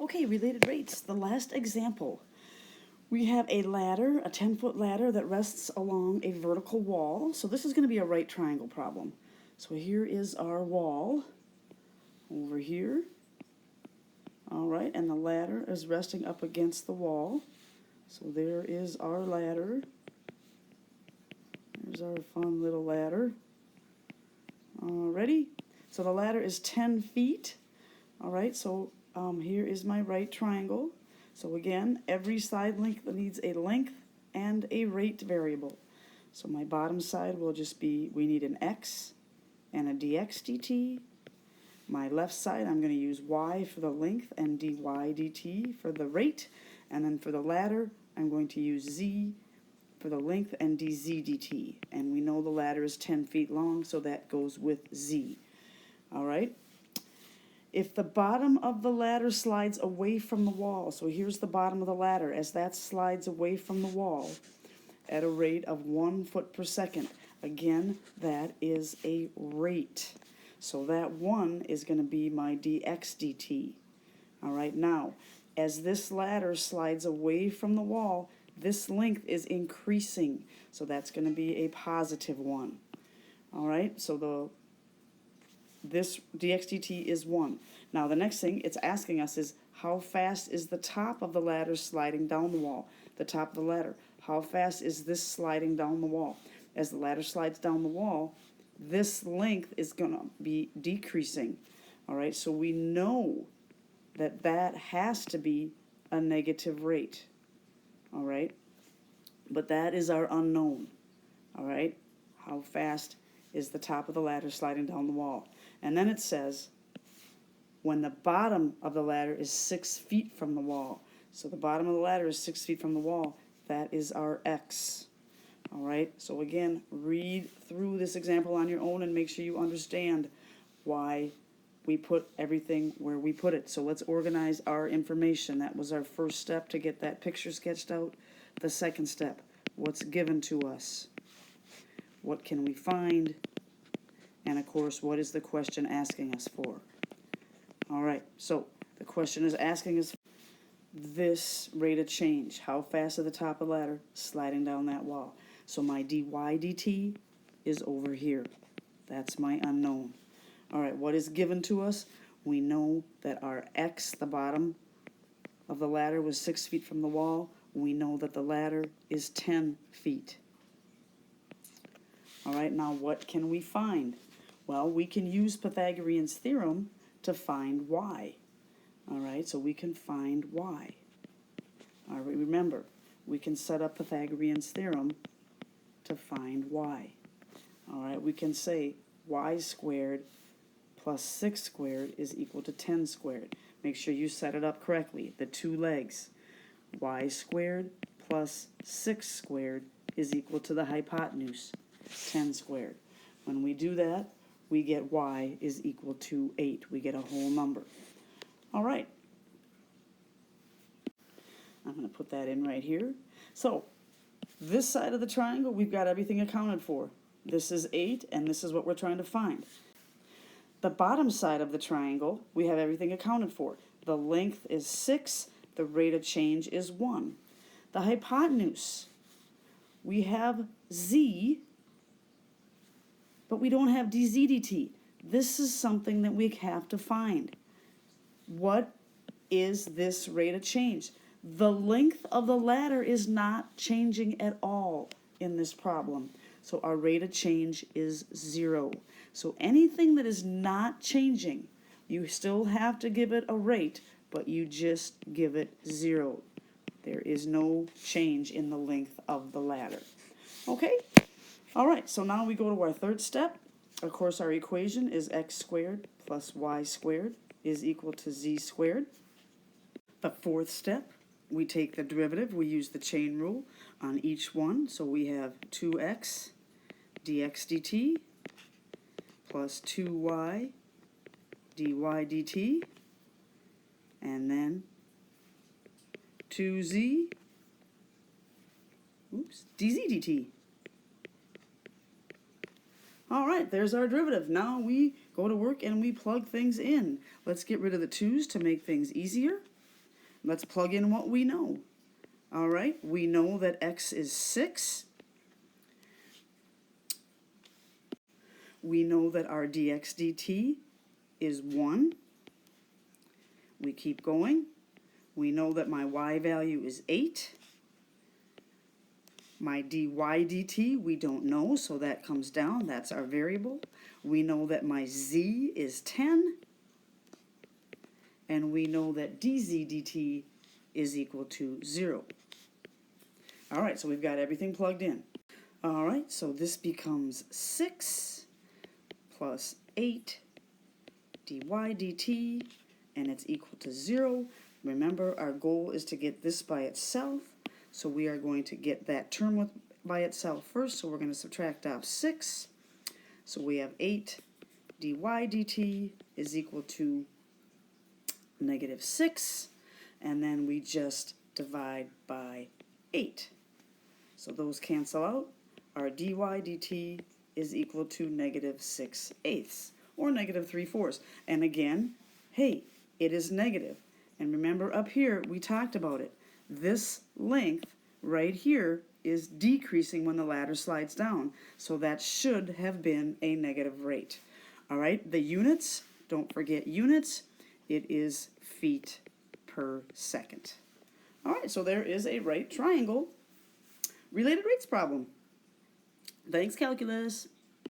Okay, related rates. The last example. We have a ladder, a 10-foot ladder that rests along a vertical wall. So this is going to be a right triangle problem. So here is our wall over here. All right, and the ladder is resting up against the wall. So there is our ladder. There's our fun little ladder. Ready? So the ladder is 10 feet. All right, so here is my right triangle. So again, every side length needs a length and a rate variable. So my bottom side will just be, we need an x and a dx dt. My left side, I'm going to use y for the length and dy dt for the rate. And then for the ladder, I'm going to use z for the length and dz dt. And we know the ladder is 10 feet long, so that goes with z. All right? If the bottom of the ladder slides away from the wall, so here's the bottom of the ladder, as that slides away from the wall at a rate of 1 foot per second, again, that is a rate. So that 1 is going to be my dx dt. All right, now, as this ladder slides away from the wall, this length is increasing, so that's going to be a positive 1. All right, so this dx dt is 1. Now the next thing it's asking us is, how fast is the top of the ladder sliding down the wall? The top of the ladder. How fast is this sliding down the wall? As the ladder slides down the wall, this length is going to be decreasing. All right, so we know that that has to be a negative rate. All right, but that is our unknown. All right, how fast is the top of the ladder sliding down the wall? And then it says, when the bottom of the ladder is 6 feet from the wall. So the bottom of the ladder is 6 feet from the wall. That is our x. All right, so again, read through this example on your own and make sure you understand why we put everything where we put it. So let's organize our information. That was our first step, to get that picture sketched out. The second step, what's given to us? What can we find? And of course, what is the question asking us for? All right, so the question is asking us this rate of change. How fast is the top of the ladder sliding down that wall? So my dy dt is over here. That's my unknown. All right, what is given to us? We know that our x, the bottom of the ladder, was 6 feet from the wall. We know that the ladder is 10 feet. All right, now what can we find? Well, we can use Pythagorean's theorem to find y. All right, so we can find y. All right, remember, we can set up Pythagorean's theorem to find y. All right, we can say y squared plus 6 squared is equal to 10 squared. Make sure you set it up correctly, the two legs. Y squared plus 6 squared is equal to the hypotenuse, 10 squared. When we do that, we get y is equal to 8. We get a whole number. All right. I'm going to put that in right here. So this side of the triangle, we've got everything accounted for. This is 8, and this is what we're trying to find. The bottom side of the triangle, we have everything accounted for. The length is 6. The rate of change is 1. The hypotenuse, we have z, but we don't have dz dt. This is something that we have to find. What is this rate of change? The length of the ladder is not changing at all in this problem. So our rate of change is 0. So anything that is not changing, you still have to give it a rate, but you just give it 0. There is no change in the length of the ladder. Okay? All right, so now we go to our third step. Of course, our equation is x squared plus y squared is equal to z squared. The fourth step, we take the derivative. We use the chain rule on each one. So we have 2x dx dt plus 2y dy dt, and then 2z dz dt. All right, there's our derivative. Now we go to work and we plug things in. Let's get rid of the 2's to make things easier. Let's plug in what we know. All right, we know that x is 6. We know that our dx dt is 1. We keep going. We know that my y value is 8. My dy dt we don't know, so that comes down. That's our variable. We know that my z is 10. And we know that dz dt is equal to 0. All right, so we've got everything plugged in. All right, so this becomes 6 plus 8 dy dt, and it's equal to 0. Remember, our goal is to get this by itself, so we are going to get that term by itself first, so we're going to subtract off 6. So we have 8 dy dt is equal to -6, and then we just divide by 8. So those cancel out. Our dy dt is equal to -6/8, or -3/4. And again, hey, it is negative. And remember up here, we talked about it. This length right here is decreasing when the ladder slides down. So that should have been a negative rate. All right, the units, don't forget units. It is feet per second. All right, so there is a right triangle related rates problem. Thanks, calculus.